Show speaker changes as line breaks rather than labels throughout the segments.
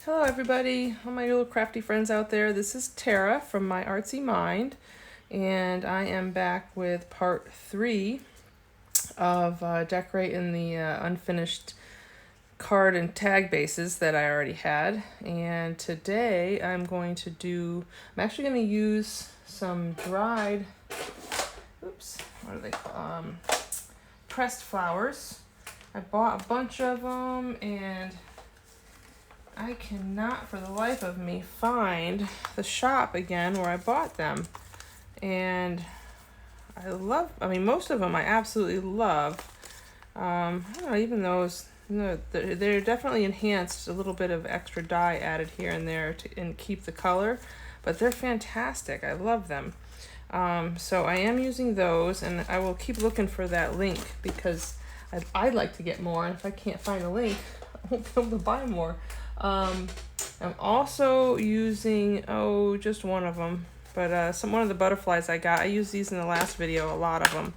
Hello everybody, all my little crafty friends out there. This is Tara from My Artsy Mind, and I am back with part 3 of decorating the unfinished card and tag bases that I already had. And today I'm actually going to use some dried, what are they called? Pressed flowers. I bought a bunch of them and I cannot for the life of me find the shop again where I bought them. And most of them I absolutely love. I don't know, even those, they're definitely enhanced, a little bit of extra dye added here and there and keep the color, but they're fantastic. I love them. So I am using those, and I will keep looking for that link because I'd like to get more, and if I can't find a link, I won't be able to buy more. I'm also using, just one of them, but one of the butterflies I got. I used these in the last video, a lot of them.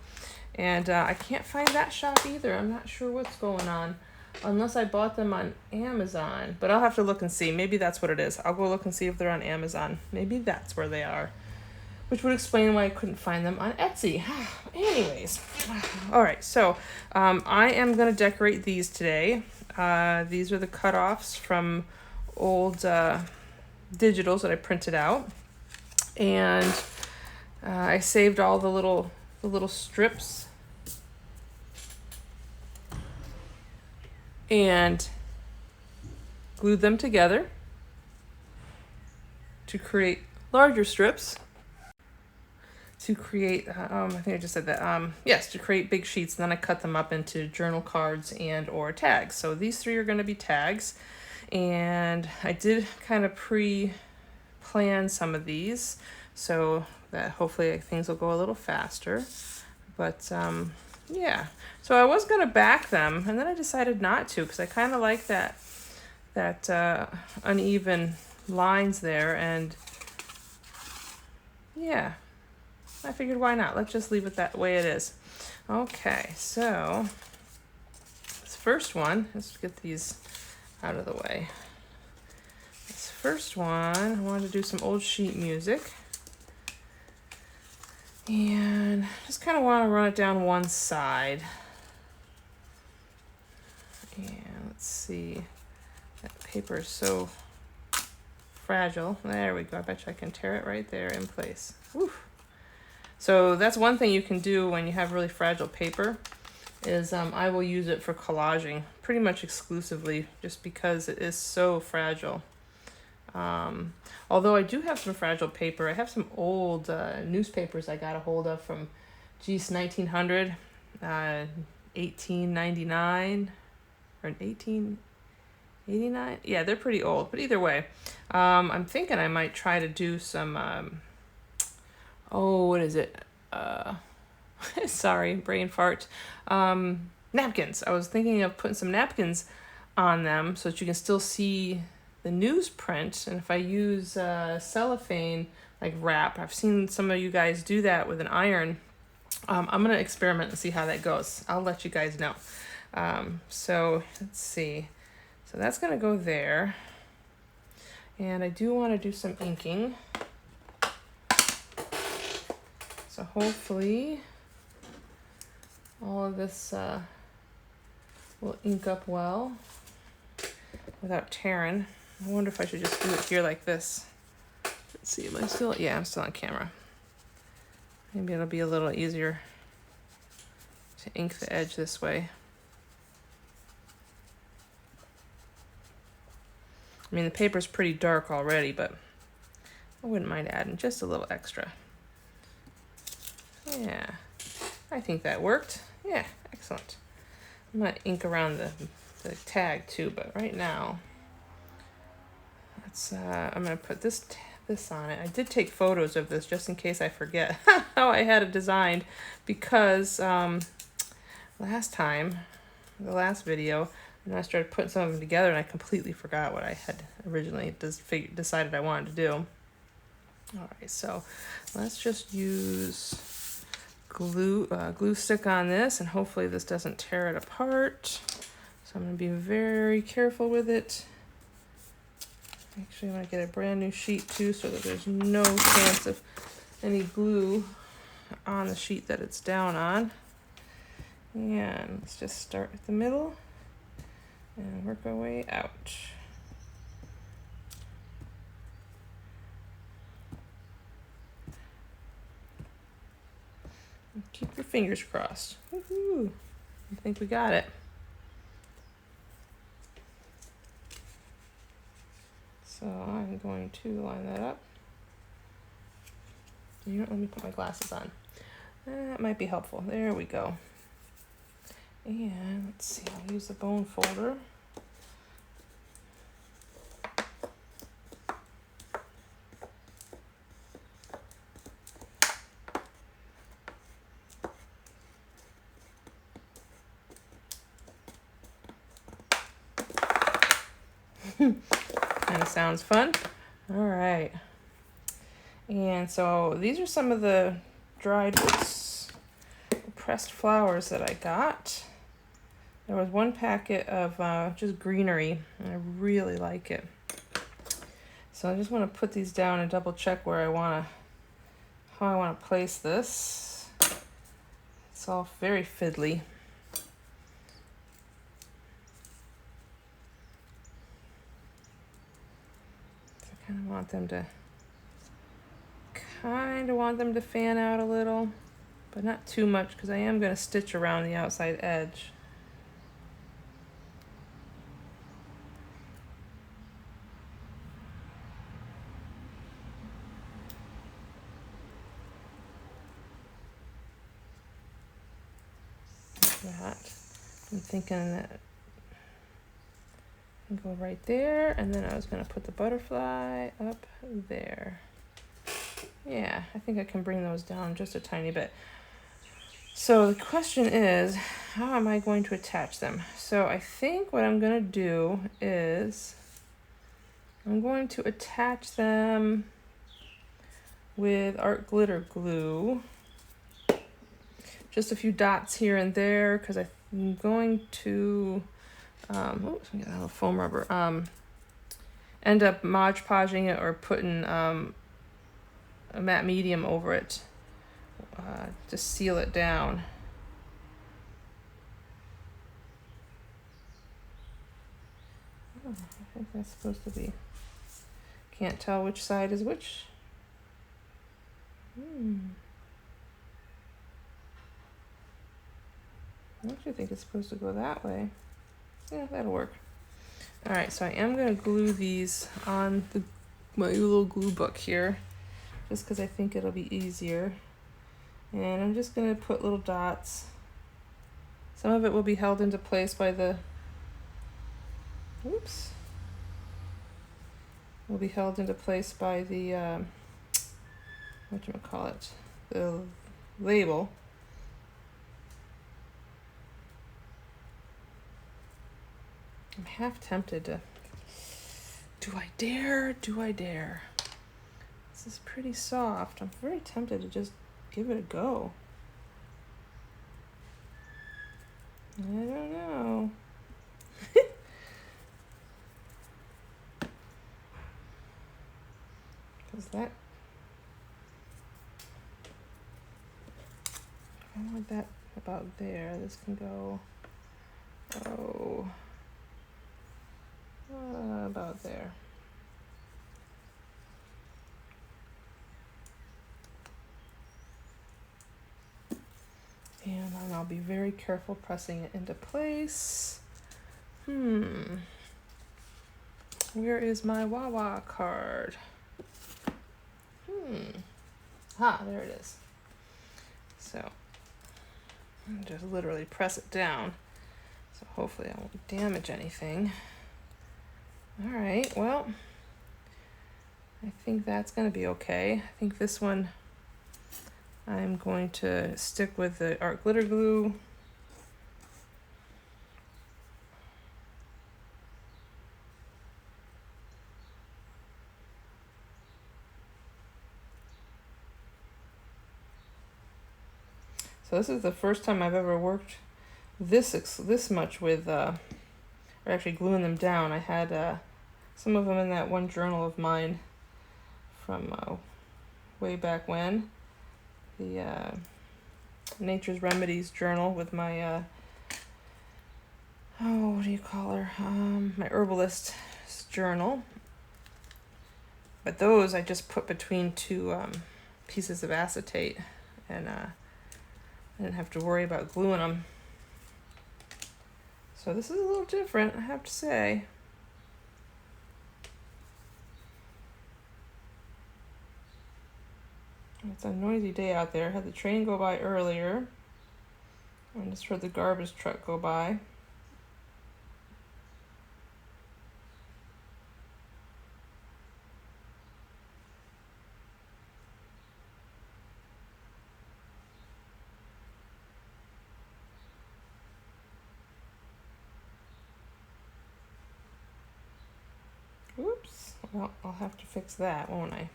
And I can't find that shop either. I'm not sure what's going on, unless I bought them on Amazon. But I'll have to look and see. Maybe that's what it is. I'll go look and see if they're on Amazon. Maybe that's where they are, which would explain why I couldn't find them on Etsy. Anyways, all right, so I am going to decorate these today. These are the cutoffs from old digitals that I printed out, and I saved all the little strips and glued them together to create larger strips. To create, I think I just said that, yes, to create big sheets, and then I cut them up into journal cards and or tags. So these 3 are going to be tags, and I did kind of pre-plan some of these so that hopefully things will go a little faster. But yeah, so I was going to back them, and then I decided not to because I kind of like that uneven lines there, and yeah, I figured why not? Let's just leave it that way it is. Okay, so this first one, let's get these out of the way. This first one, I wanted to do some old sheet music. And just kind of want to run it down one side. And let's see, that paper is so fragile. There we go, I bet you I can tear it right there in place. Woof. So that's one thing you can do when you have really fragile paper is I will use it for collaging pretty much exclusively just because it is so fragile. Although I do have some fragile paper. I have some old newspapers I got a hold of from, 1900, 1899, or 1889. Yeah, they're pretty old, but either way, I'm thinking I might try to do some what is it? Sorry, brain fart. Napkins. I was thinking of putting some napkins on them so that you can still see the newsprint. And if I use cellophane, like wrap, I've seen some of you guys do that with an iron. I'm going to experiment and see how that goes. I'll let you guys know. So let's see. So that's going to go there. And I do want to do some inking. So hopefully all of this will ink up well without tearing. I wonder if I should just do it here like this. Let's see, am I still? Yeah, I'm still on camera. Maybe it'll be a little easier to ink the edge this way. I mean, the paper's pretty dark already, but I wouldn't mind adding just a little extra. Yeah, I think that worked. Yeah, excellent. I'm going to ink around the tag too, but right now, I'm going to put this on it. I did take photos of this just in case I forget how I had it designed, because last time, the last video, and I started putting some of them together and I completely forgot what I had originally decided I wanted to do. All right, so let's just use glue stick on this, and hopefully this doesn't tear it apart. So I'm going to be very careful with it. Actually, I'm going to get a brand new sheet too so that there's no chance of any glue on the sheet that it's down on. And let's just start at the middle and work our way out. And keep your fingers crossed. Woohoo! I think we got it. So I'm going to line that up. You know, let me put my glasses on. That might be helpful. There we go. And let's see, I'll use the bone folder. Kind of sounds fun. All right. And so these are some of the dried pressed flowers that I got. There was one packet of just greenery, and I really like it. So I just want to put these down and double check how I want to place this. It's all very fiddly. So I kind of want them to fan out a little, but not too much because I am going to stitch around the outside edge. That. I'm thinking that I can go right there, and then I was going to put the butterfly up there. Yeah, I think I can bring those down just a tiny bit. So the question is, how am I going to attach them? So I think what I'm going to do is I'm going to attach them with art glitter glue. Just a few dots here and there because I'm going to, oops, I got a little foam rubber, end up Mod Podging it or putting a matte medium over it to seal it down. Oh, I think that's supposed to be, can't tell which side is which. I actually think it's supposed to go that way. Yeah, that'll work. All right, so I am going to glue these on my little glue book here, just because I think it'll be easier. And I'm just going to put little dots. Some of it will be held into place by the, oops, will be held into place by the, whatchamacallit, the label. I'm half tempted to, do I dare? Do I dare? This is pretty soft. I'm very tempted to just give it a go. I don't know. Because that, I want that about there. This can go, about there. And then I'll be very careful pressing it into place. Where is my Wawa card? There it is. So just literally press it down. So hopefully I won't damage anything. All right, well, I think that's going to be okay. I think this one I'm going to stick with the art glitter glue. So this is the first time I've ever worked this much with, or actually gluing them down. I had some of them in that one journal of mine from way back when, the Nature's Remedies journal with my oh, what do you call her? My herbalist journal. But those I just put between two pieces of acetate, and I didn't have to worry about gluing them. So this is a little different, I have to say. It's a noisy day out there. I had the train go by earlier. I just heard the garbage truck go by. Oops. Well, I'll have to fix that, won't I?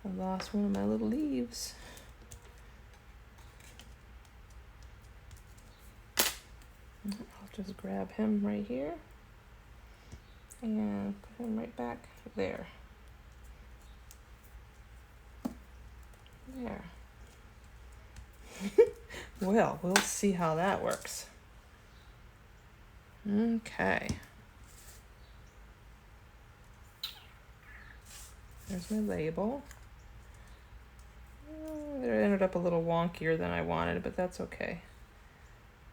I lost one of my little leaves. I'll just grab him right here and put him right back there. There. Well, we'll see how that works. Okay. There's my label. It ended up a little wonkier than I wanted, but that's okay.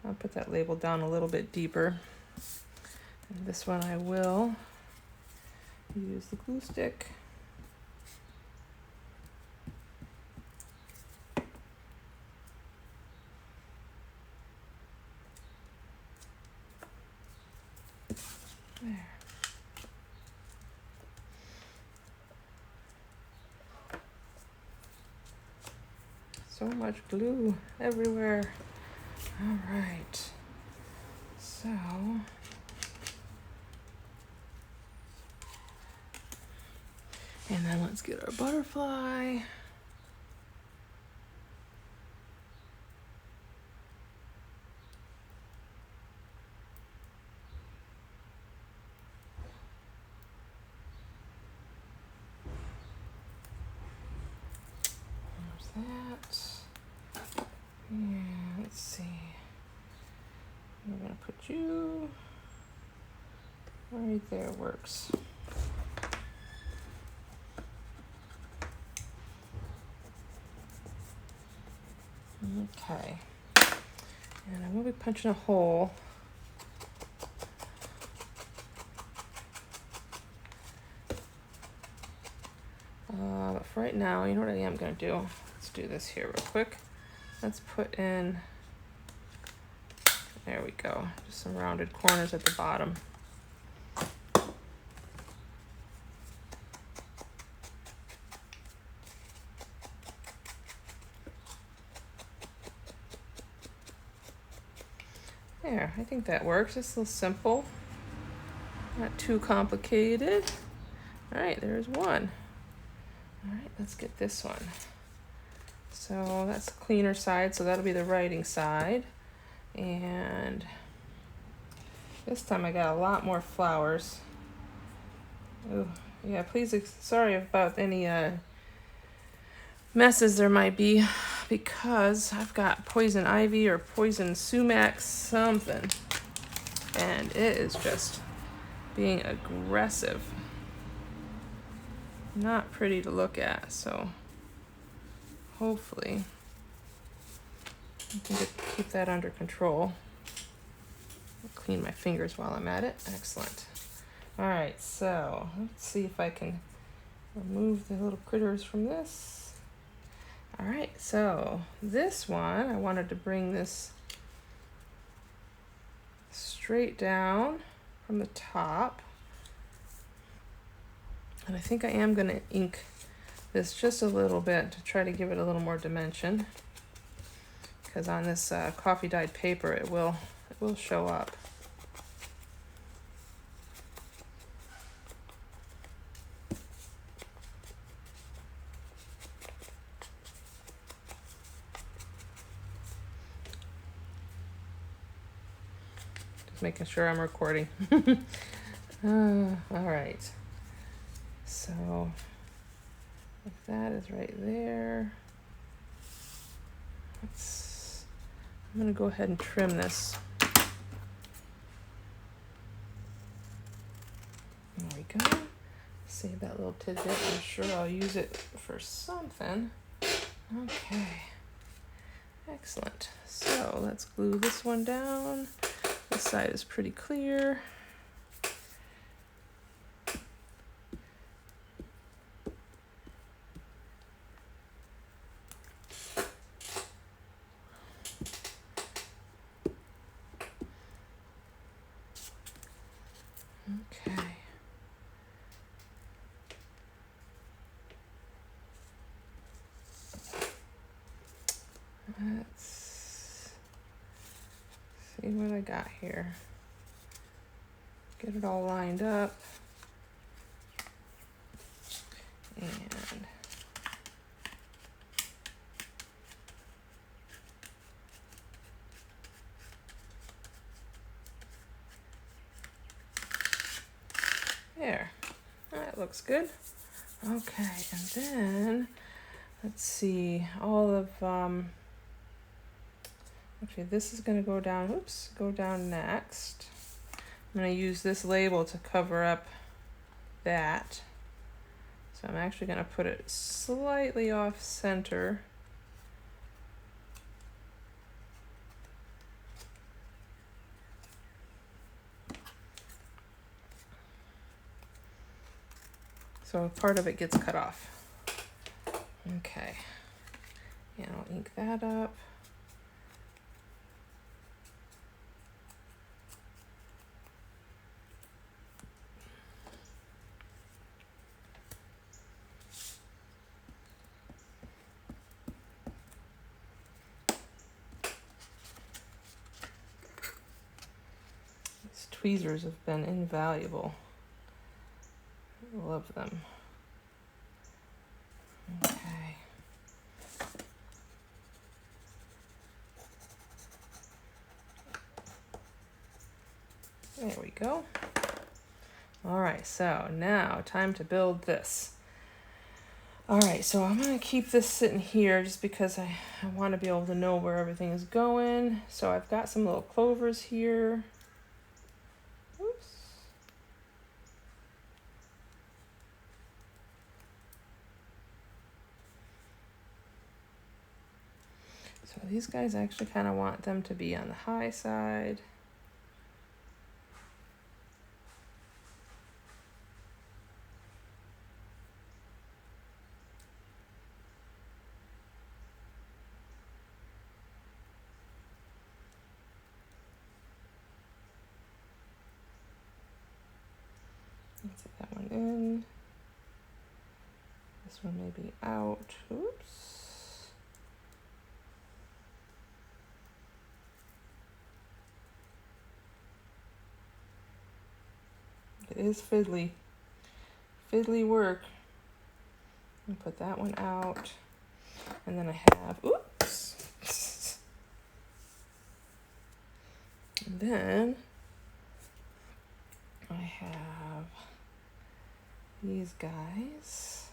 I'll put that label down a little bit deeper. And this one I will use the glue stick. There. So much glue everywhere. All right. So, and then let's get our butterfly. That. Yeah, let's see. We're gonna put you right there. Works. Okay. And I will be punching a hole. But for right now, you know what I am gonna do? Let's do this here real quick. Let's put in, there we go, just some rounded corners at the bottom. There, I think that works. It's a little simple, not too complicated. All right, there's one. All right, let's get this one. So that's the cleaner side, so that'll be the writing side. And this time I got a lot more flowers. Oh, yeah, please, sorry about any messes there might be, because I've got poison ivy or poison sumac something, and it is just being aggressive. Not pretty to look at, so hopefully I can keep that under control. I'll clean my fingers while I'm at it. Excellent. All right, so let's see if I can remove the little critters from this. All right, so this one, I wanted to bring this straight down from the top. And I think I am gonna ink this just a little bit to try to give it a little more dimension, because on this coffee dyed paper it will show up. making sure I'm recording. All right. So if that is right there, I'm gonna go ahead and trim this. There we go. Save that little tidbit. I'm sure I'll use it for something. Okay. Excellent. So let's glue this one down. This side is pretty clear. Okay. Let's see what I got here. Get it all lined up. And there. That looks good. Okay, and then let's see, all of actually this is going to go down, oops, go down next. I'm going to use this label to cover up that. So I'm actually going to put it slightly off center. So part of it gets cut off. Okay. And I'll ink that up. These tweezers have been invaluable. I love them. Okay. There we go. All right, so now time to build this. All right, so I'm gonna keep this sitting here just because I want to be able to know where everything is going. So I've got some little clovers here. Oops. So these guys, I actually kind of want them to be on the high side. Let's get that one in. This one may be out. Oops. It is fiddly work. I'll put that one out. And then I have, oops. And then I have these guys.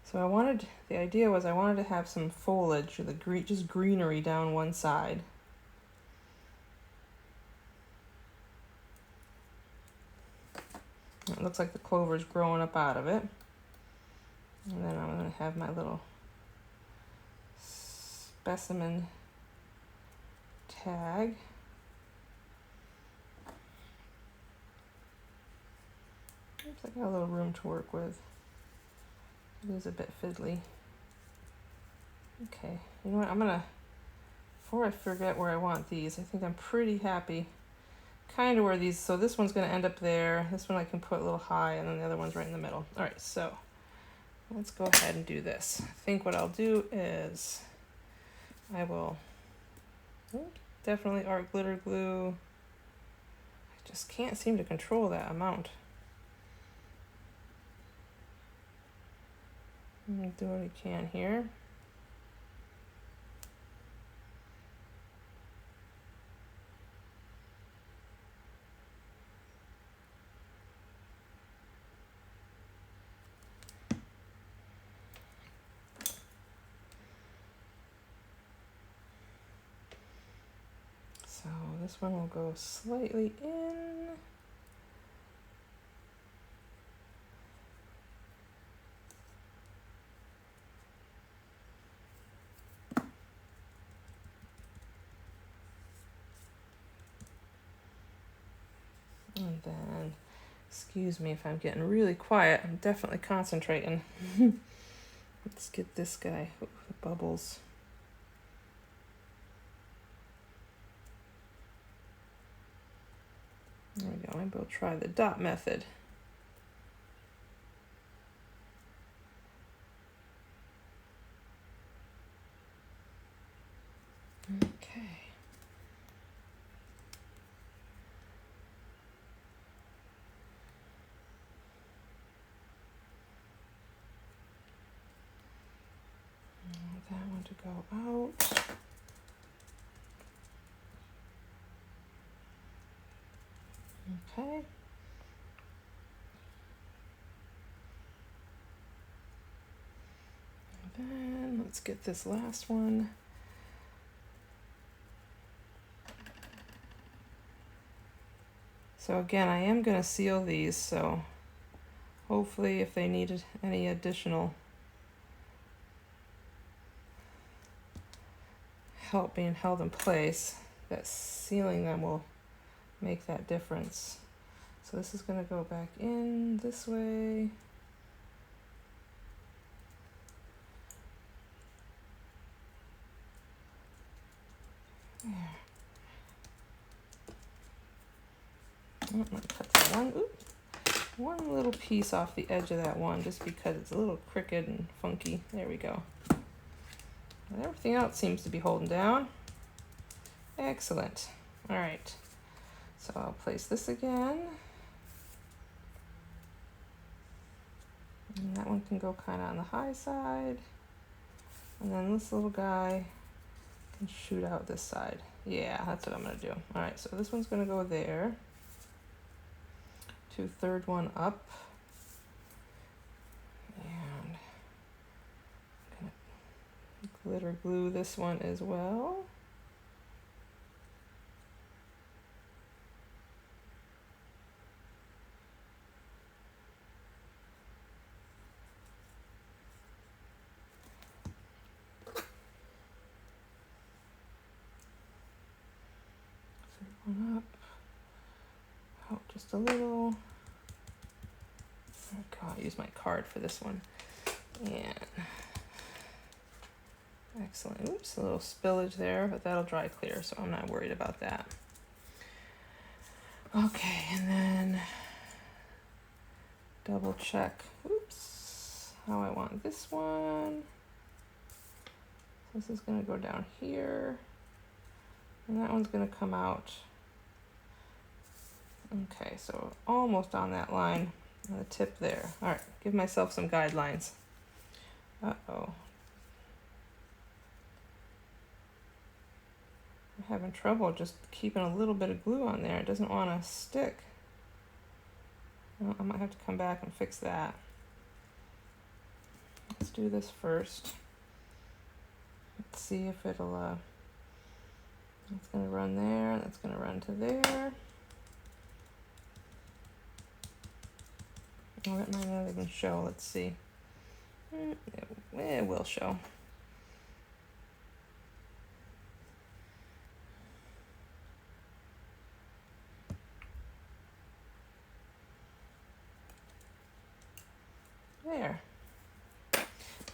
So the idea was I wanted to have some foliage, or just greenery down one side. It looks like the clover's growing up out of it. And then I'm going to have my little specimen tag. Looks like I got a little room to work with. It is a bit fiddly. Okay, you know what, before I forget where I want these, I think I'm pretty happy kind of where these, so this one's going to end up there. This one I can put a little high, and then the other one's right in the middle. All right, so let's go ahead and do this. I think what I'll do is I will definitely art glitter glue. I just can't seem to control that amount. Do what I can here. So this one will go slightly in. And then, excuse me if I'm getting really quiet, I'm definitely concentrating. Let's get this guy, the bubbles. There we go, maybe we'll try the dot method. Okay. That one to go out. Okay. And then let's get this last one. So again, I am going to seal these, so hopefully if they needed any additional help being held in place, that sealing them will make that difference. So this is going to go back in this way. There. I'm going to cut that one little piece off the edge of that one just because it's a little crooked and funky. There we go. And everything else seems to be holding down. Excellent. All right. So I'll place this again. And that one can go kind of on the high side. And then this little guy can shoot out this side. Yeah, that's what I'm going to do. All right, so this one's going to go there. Third one up. And I'm going to glitter glue this one as well. One up, out just a little. Oh God, I'll use my card for this one. And excellent. Oops, a little spillage there, but that'll dry clear, so I'm not worried about that. Okay, and then double check. Oops, how I want this one. This is going to go down here, and that one's going to come out. Okay, so almost on that line, on the tip there. All right, give myself some guidelines. Uh-oh. I'm having trouble just keeping a little bit of glue on there. It doesn't want to stick. Well, I might have to come back and fix that. Let's do this first. Let's see if it'll, that's going to run there, that's going to run to there. Oh, that might not even show. Let's see. It will show. There.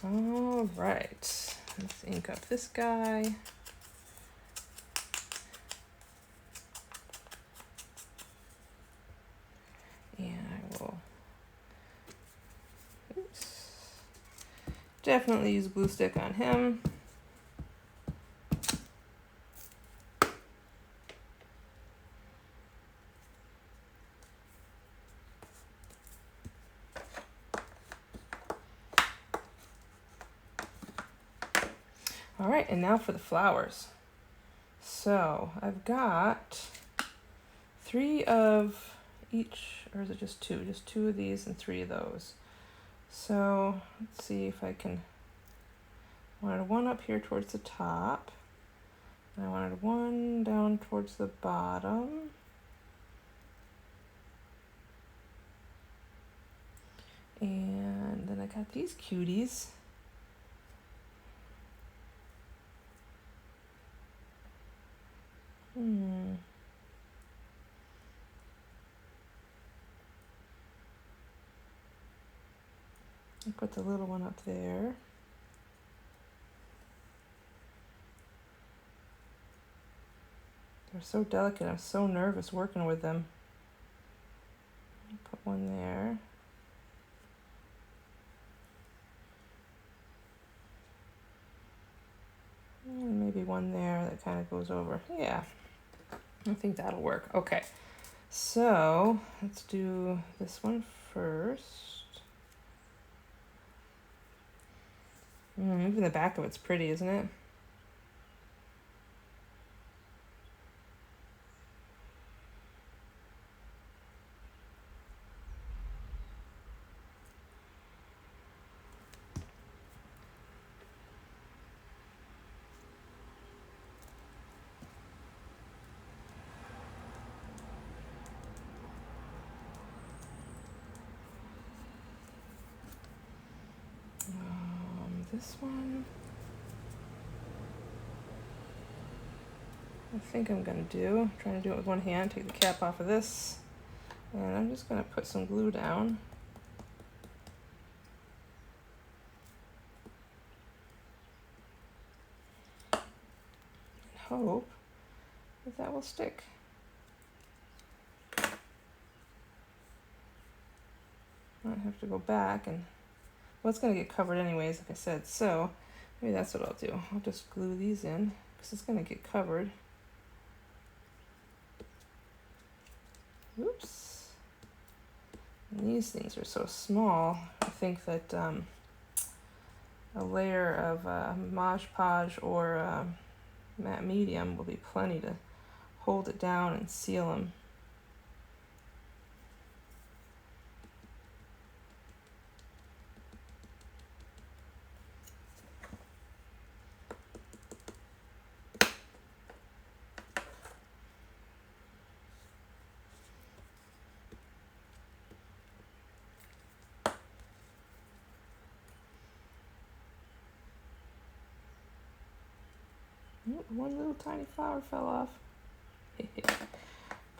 All right. Let's ink up this guy. And I will definitely use glue stick on him. All right, and now for the flowers. So I've got 3 of each, or is it just 2? Just 2 of these and 3 of those. So let's see if I can. I wanted 1 up here towards the top. And I wanted 1 down towards the bottom. And then I got these cuties. I put the little one up there. They're so delicate. I'm so nervous working with them. Put 1 there. And maybe 1 there that kind of goes over. Yeah, I think that'll work. Okay, so let's do this one first. Even the back of it's pretty, isn't it? This one, I think I'm gonna do. Trying to do it with 1 hand. Take the cap off of this, and I'm just gonna put some glue down. And hope that that will stick. I might have to go back and, well, it's gonna get covered anyways, like I said. So maybe that's what I'll do. I'll just glue these in because it's gonna get covered. Oops. And these things are so small. I think that a layer of Mod Podge or matte medium will be plenty to hold it down and seal them. Oh, 1 little tiny flower fell off.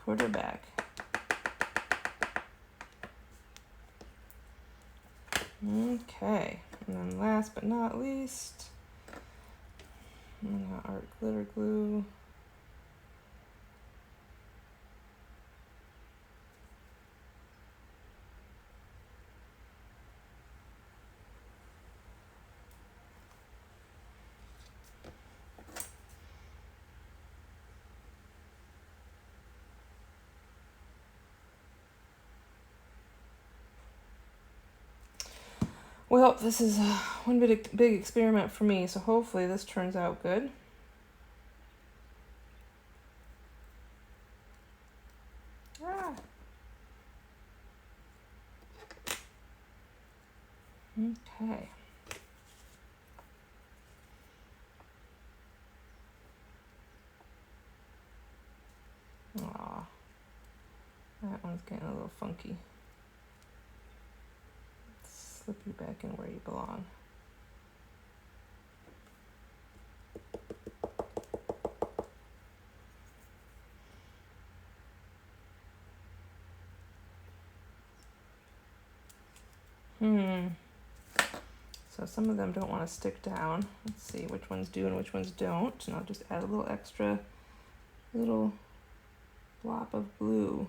Put her back. Okay, and then last but not least, art glitter glue. Well, this is one big experiment for me, so hopefully this turns out good. Ah. Okay. Aw, that one's getting a little funky. Slip you back in where you belong. So some of them don't want to stick down. Let's see which ones do and which ones don't. And I'll just add a little extra little blop of glue.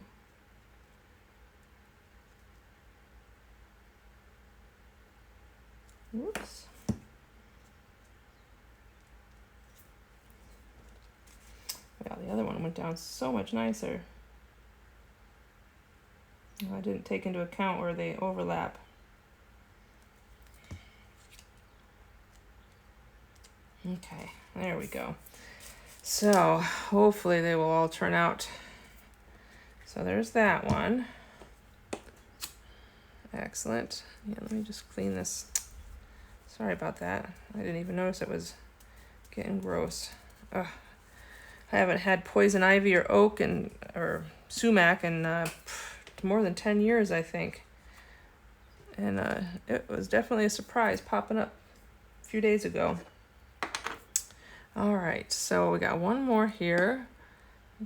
Oops. Well, the other one went down so much nicer. I didn't take into account where they overlap. Okay, there we go. So hopefully they will all turn out. So there's that one. Excellent. Yeah, let me just clean this. Sorry about that. I didn't even notice it was getting gross. Ugh. I haven't had poison ivy or oak or sumac in more than 10 years, I think. And it was definitely a surprise popping up a few days ago. All right, so we got one more here.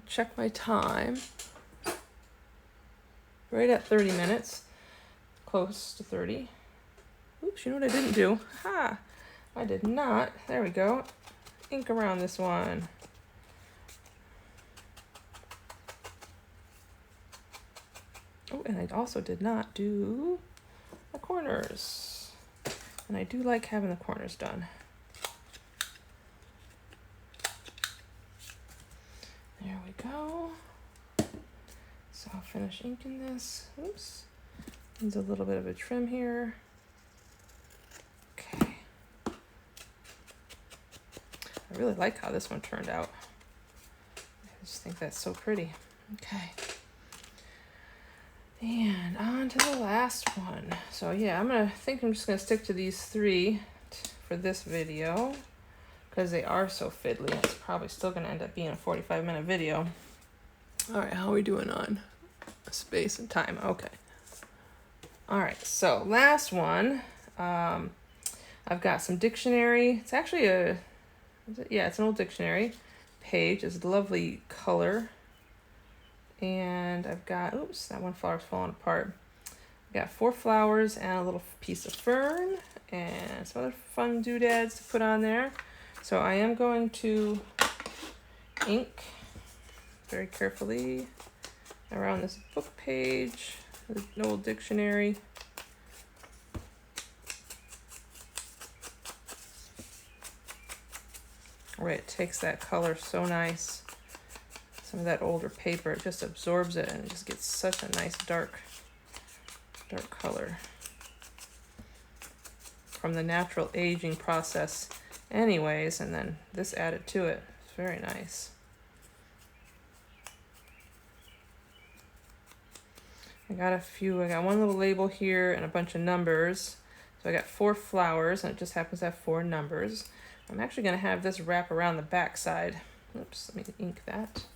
Check my time. Right at 30 minutes. Close to 30. Oops, you know what I didn't do? Ha! I did not. There we go. Ink around this one. Oh, and I also did not do the corners. And I do like having the corners done. There we go. So I'll finish inking this. Oops. Needs a little bit of a trim here. Okay. I really like how this one turned out. I just think that's so pretty. Okay. And on to the last one. So yeah, I'm just gonna stick to these 3 for this video because they are so fiddly. It's probably still gonna end up being a 45-minute video. All right, how are we doing on space and time? Okay. All right, so last one. I've got some dictionary. It's actually it's an old dictionary page. It's a lovely color. And I've got, oops, that one flower's falling apart. I've got 4 flowers and a little piece of fern and some other fun doodads to put on there. So I am going to ink very carefully around this book page, the old dictionary. Right, it takes that color so nice. Some of that older paper, it just absorbs it and it just gets such a nice dark color from the natural aging process anyways, and then this added to it. It's very nice. I got one little label here and a bunch of numbers. So I got 4 flowers and it just happens to have 4 numbers. I'm actually gonna have this wrap around the back side. Oops, let me ink that.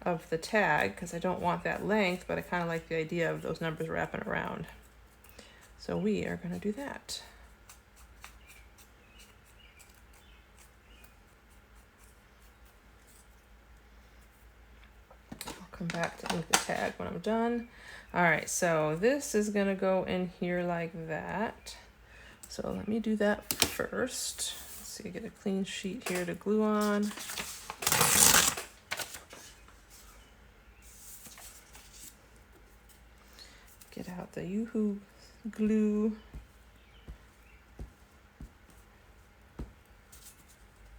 Of the tag because I don't want that length, but I kind of like the idea of those numbers wrapping around. So we are going to do that. I'll come back to ink the tag when I'm done. All right, so this is going to go in here like that. So let me do that first. Let's see, get a clean sheet here to glue on. Get out the Yoo-Hoo glue.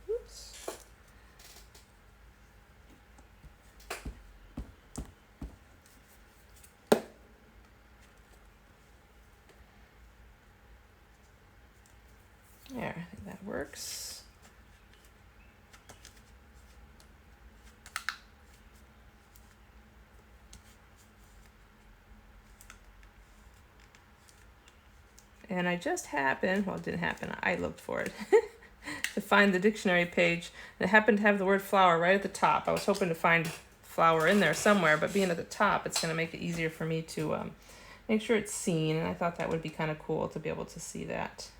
Oops. There, I think that works. And I just happened, well, it didn't happen, I looked for it, to find the dictionary page. And it happened to have the word flower right at the top. I was hoping to find flower in there somewhere, but being at the top, it's going to make it easier for me to make sure it's seen. And I thought that would be kind of cool to be able to see that.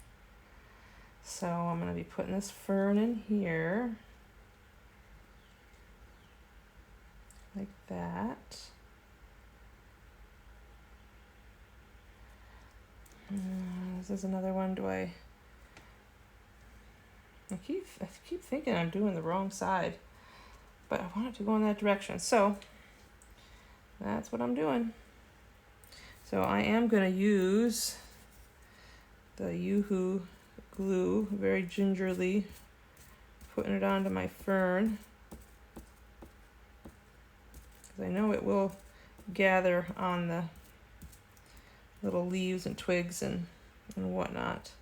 So I'm going to be putting this fern in here. Like that. This is another one. I keep thinking I'm doing the wrong side, but I want it to go in that direction. So that's what I'm doing. So I am going to use the Yoo-Hoo glue very gingerly, putting it onto my fern, because I know it will gather on the little leaves and twigs and whatnot.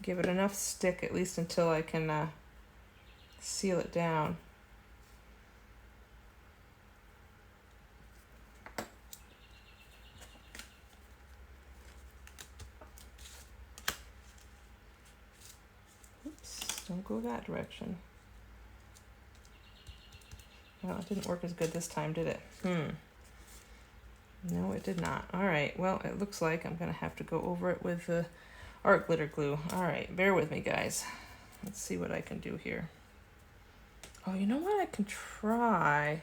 Give it enough stick at least until I can seal it down. Oops, don't go that direction. Well, it didn't work as good this time, did it? No, it did not. All right, well, it looks like I'm gonna have to go over it with the art glitter glue. All right, bear with me, guys. Let's see what I can do here. Oh, you know what I can try?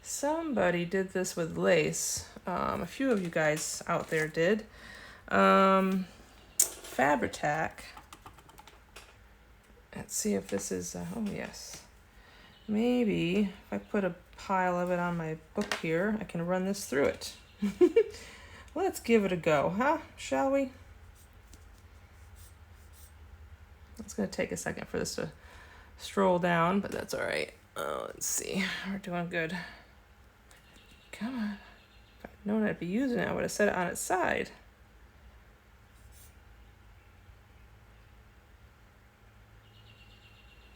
Somebody did this with lace. A few of you guys out there did. Fabri-Tac. Let's see if this is, oh yes. Maybe if I put a pile of it on my book here, I can run this through it. Let's give it a go, huh? Shall we? It's gonna take a second for this to stroll down, but that's all right. Let's see, we're doing good. Come on. If I'd known I'd be using it, I would have set it on its side.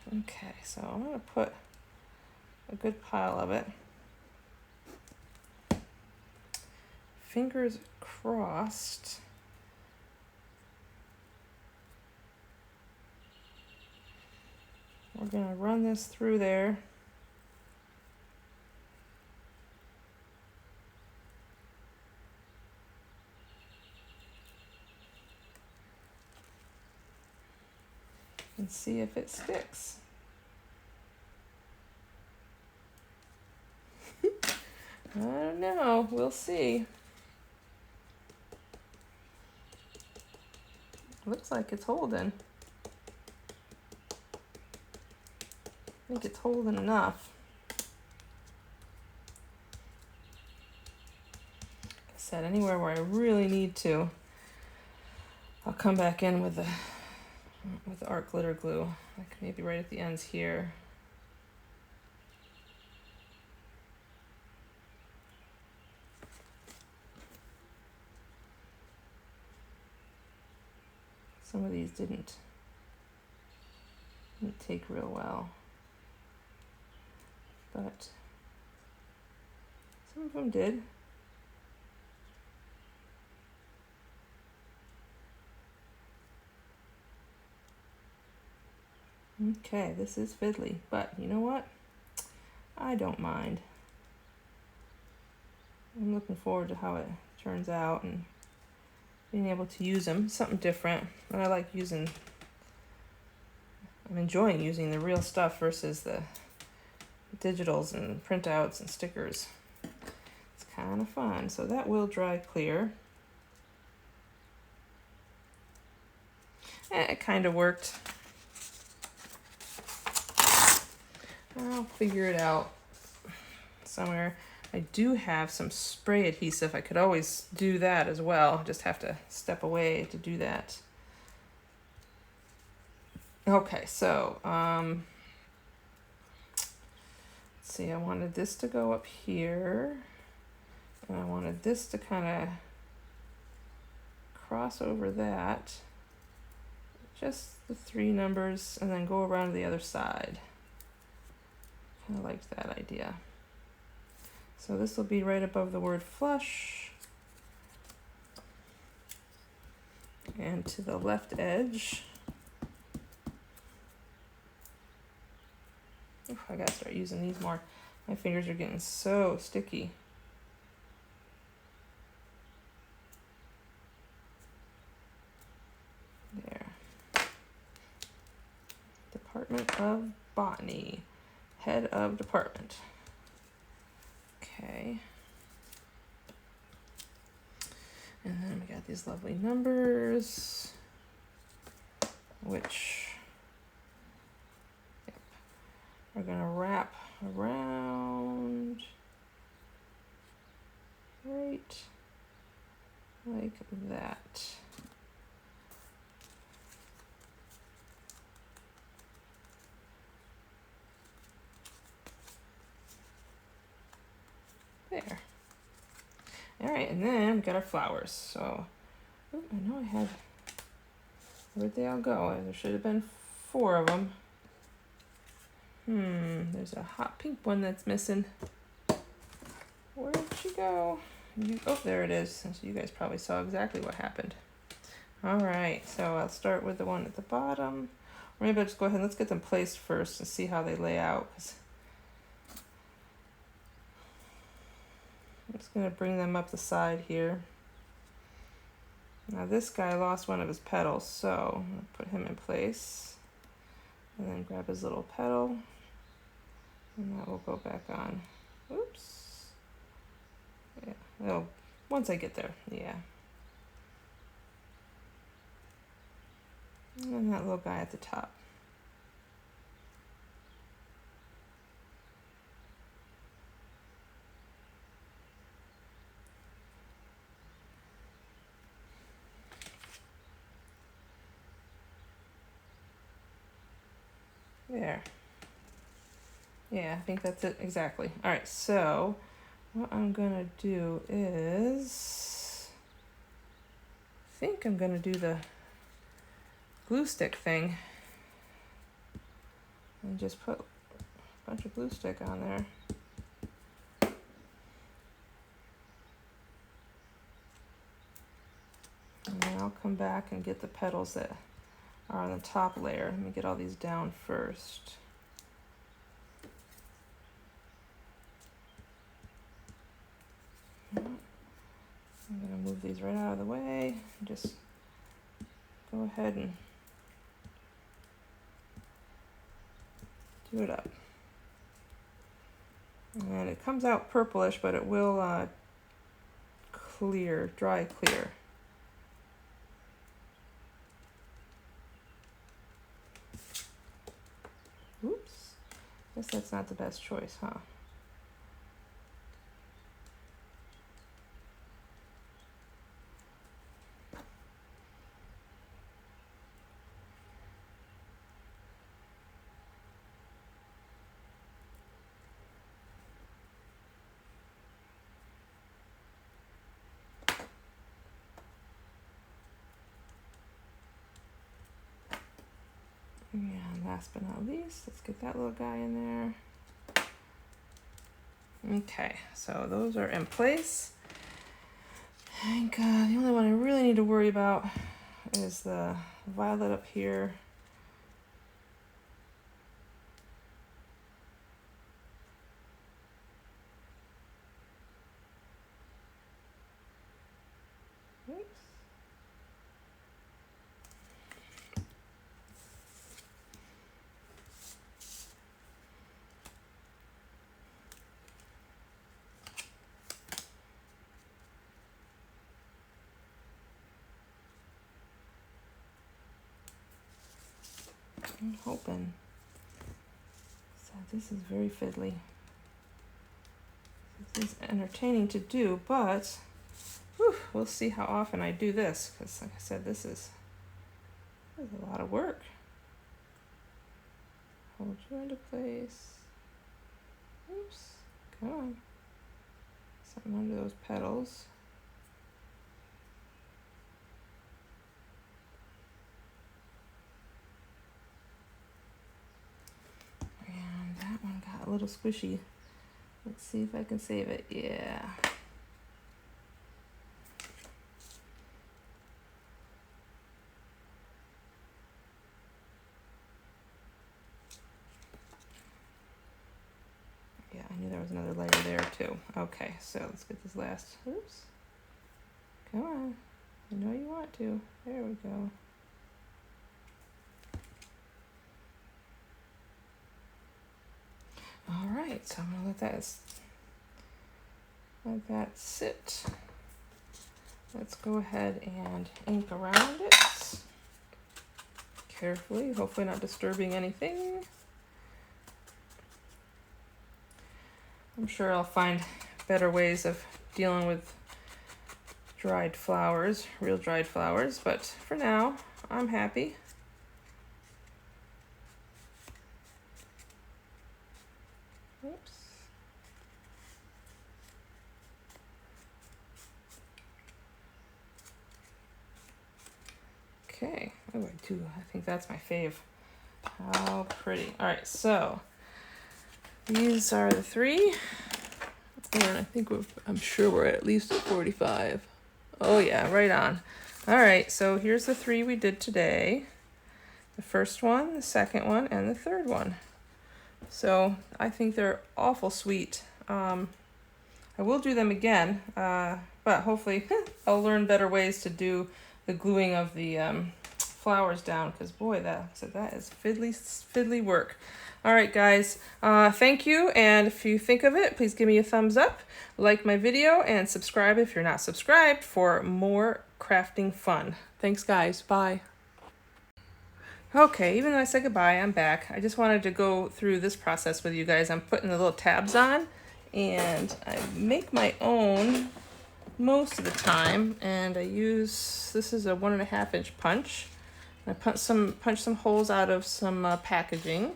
Okay, so I'm gonna put a good pile of it. Fingers crossed. We're gonna run this through there. And see if it sticks. I don't know, we'll see. Looks like it's holding. I think it's holding enough. Like I said, anywhere where I really need to, I'll come back in with the art glitter glue, like maybe right at the ends here. Some of these didn't take real well, but some of them did. Okay, this is fiddly, but you know what? I don't mind. I'm looking forward to how it turns out and being able to use them. Something different. And I like using, I'm enjoying using the real stuff versus the digitals and printouts and stickers. It's kind of fun. So that will dry clear. It kind of worked. I'll figure it out somewhere. I do have some spray adhesive. I could always do that as well. Just have to step away to do that. Okay, so let's see, I wanted this to go up here, and I wanted this to kind of cross over that, just the 3 numbers, and then go around to the other side. Kind of liked that idea. So this will be right above the word flush. And to the left edge. Oof, I gotta start using these more. My fingers are getting so sticky. There. Department of Botany. Head of department. Okay. And then we got these lovely numbers, which we're gonna wrap around right like that. There. All right, and then we got our flowers. So, I know I had Where'd they all go? There should have been 4 of them. There's a hot pink one that's missing. Where'd she go? Oh, there it is. So you guys probably saw exactly what happened. All right, so I'll start with the one at the bottom. Or maybe I'll just go ahead and let's get them placed first and see how they lay out. I'm just gonna bring them up the side here. Now this guy lost one of his petals, so I'm gonna put him in place. And then grab his little petal. And that will go back on. Oops. Yeah, well, once I get there, yeah. And that little guy at the top. There. Yeah, I think that's it exactly. All right, so what I'm gonna do is, I think I'm gonna do the glue stick thing and just put a bunch of glue stick on there. And then I'll come back and get the petals that are on the top layer. Let me get all these down first. I'm gonna move these right out of the way. Just go ahead and do it up. And it comes out purplish, but it will dry clear. Oops, guess that's not the best choice, huh? And last but not least, let's get that little guy in there. Okay, so those are in place. I think the only one I really need to worry about is the violet up here. Oops. I'm hoping. So this is very fiddly. This is entertaining to do, but we'll see how often I do this, because like I said, this is a lot of work. Hold you into place. Oops, come on. Something under those petals. And that one got a little squishy. Let's see if I can save it. Yeah. Yeah, I knew there was another layer there too. Okay, so let's get this last. Oops. Come on. I know you want to. There we go. All right, so I'm gonna let that sit. Let's go ahead and ink around it carefully, hopefully not disturbing anything. I'm sure I'll find better ways of dealing with dried flowers, real dried flowers, but for now, I'm happy. Oops. Okay, Oh, I do. I think that's my fave. How pretty. All right, so these are the 3. And I think I'm sure we're at least at 45. Oh yeah, right on. All right, so here's the 3 we did today. The first one, the second one, and the third one. So I think they're awful sweet. I will do them again, but hopefully I'll learn better ways to do the gluing of the flowers down, because boy, that is fiddly work. All right, guys, thank you, and if you think of it, please give me a thumbs up, like my video, and subscribe if you're not subscribed for more crafting fun. Thanks, guys. Bye. Okay, even though I said goodbye, I'm back. I just wanted to go through this process with you guys. I'm putting the little tabs on, and I make my own most of the time, and I use, this is a 1.5 inch punch. I punch some holes out of some packaging.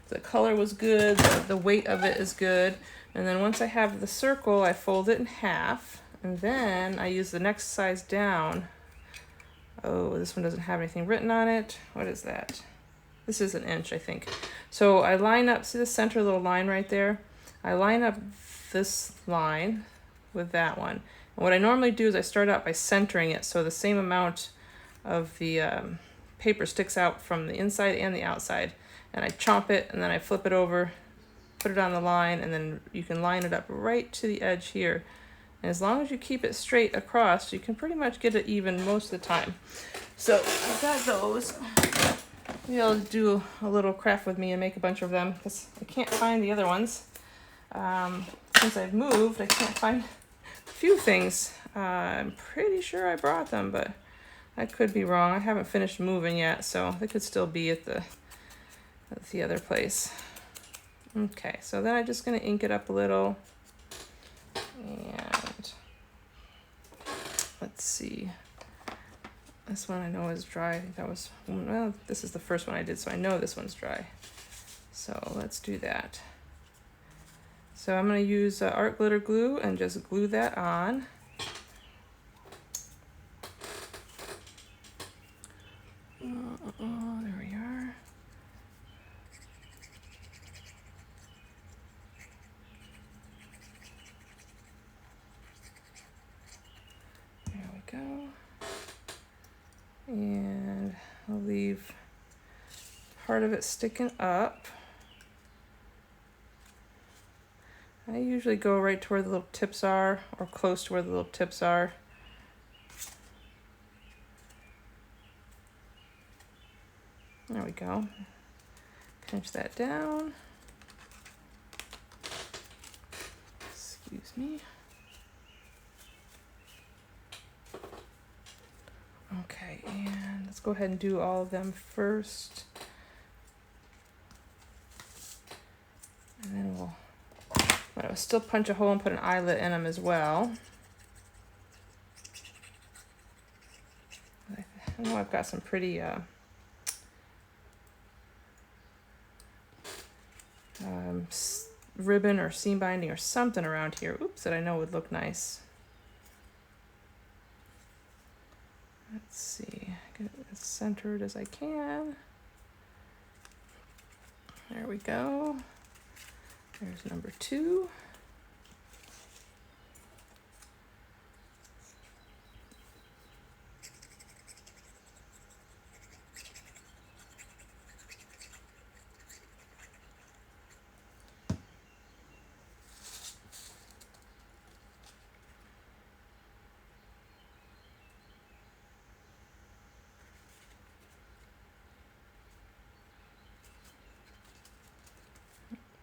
The color was good, the weight of it is good, and then once I have the circle, I fold it in half, and then I use the next size down. Oh, this one doesn't have anything written on it. What is that? This is 1 inch, I think. So I line up, see the center little line right there? I line up this line with that one. And what I normally do is I start out by centering it so the same amount of the paper sticks out from the inside and the outside. And I chomp it, and then I flip it over, put it on the line, and then you can line it up right to the edge here. And as long as you keep it straight across, you can pretty much get it even most of the time. So I've got those. Maybe I'll do a little craft with me and make a bunch of them, because I can't find the other ones. Since I've moved, I can't find a few things. I'm pretty sure I brought them, but I could be wrong. I haven't finished moving yet, so they could still be at the other place. Okay, so then I'm just going to ink it up a little. And let's see. This one I know is dry. I think that was, well, this is the first one I did, so I know this one's dry. So let's do that. So I'm going to use art glitter glue and just glue that on. There we are. There we go. And I'll leave part of it sticking up. I usually go right to where the little tips are, or close to where the little tips are. There we go. Pinch that down. Excuse me. Okay, and let's go ahead and do all of them first. And then I'll still punch a hole and put an eyelet in them as well. I know I've got some pretty ribbon or seam binding or something around here. Oops, that I know would look nice. Let's see, get it as centered as I can. There we go. There's number 2.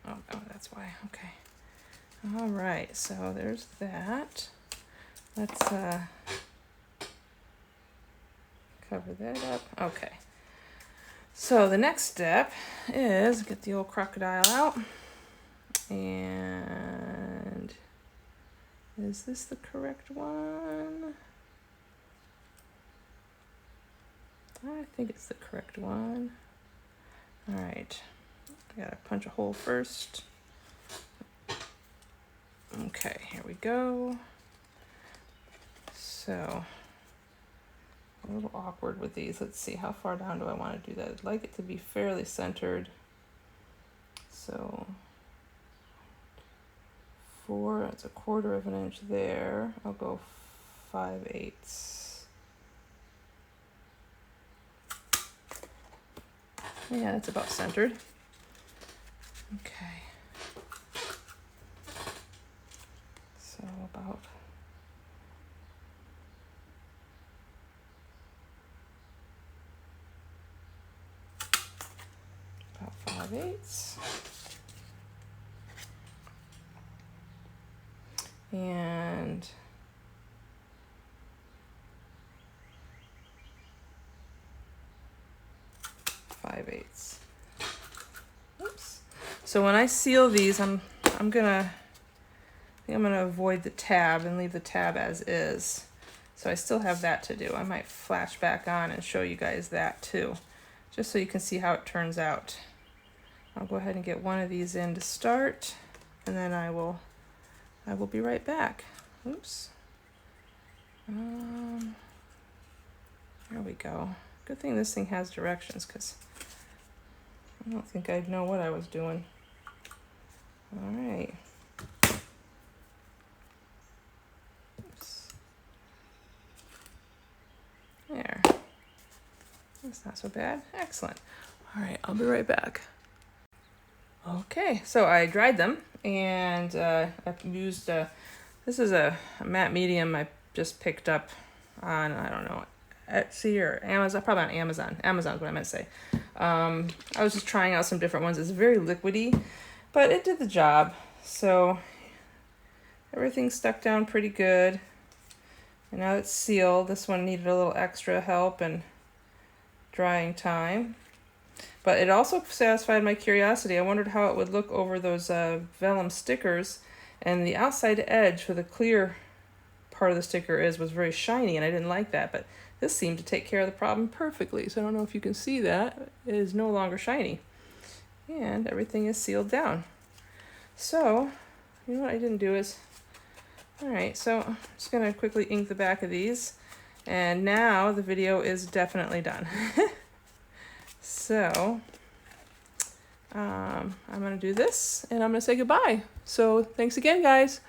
Oh, that's why. Okay. All right, so there's that. Let's cover that up. Okay. So the next step is get the old crocodile out. And is this the correct one? I think it's the correct one. All right. I gotta punch a hole first. Okay, here we go. So a little awkward with these. Let's see, how far down do I want to do that? I'd like it to be fairly centered. So 4, that's a 1/4 of an inch there. I'll go 5/8. Yeah, that's about centered. Okay. So about about 5/8. And five-eighths. Oops. So when I seal these, I'm gonna avoid the tab and leave the tab as is. So I still have that to do. I might flash back on and show you guys that too, just so you can see how it turns out. I'll go ahead and get one of these in to start, and then I will be right back. Oops. There we go. Good thing this thing has directions, because I don't think I'd know what I was doing. All right. Oops. There. That's not so bad. Excellent. All right, I'll be right back. Okay, so I dried them, and I've used, this is a matte medium I just picked up on, I don't know, Etsy or Amazon, probably on Amazon. Amazon is what I meant to say. I was just trying out some different ones. It's very liquidy, but it did the job. So everything stuck down pretty good. And now it's sealed. This one needed a little extra help and drying time. But it also satisfied my curiosity. I wondered how it would look over those vellum stickers. And the outside edge where the clear part of the sticker was very shiny, and I didn't like that. But this seemed to take care of the problem perfectly. So I don't know if you can see that. It is no longer shiny. And everything is sealed down. So, you know what I didn't do is, all right, so I'm just gonna quickly ink the back of these. And now the video is definitely done. So, I'm gonna do this, and I'm gonna say goodbye. So thanks again, guys.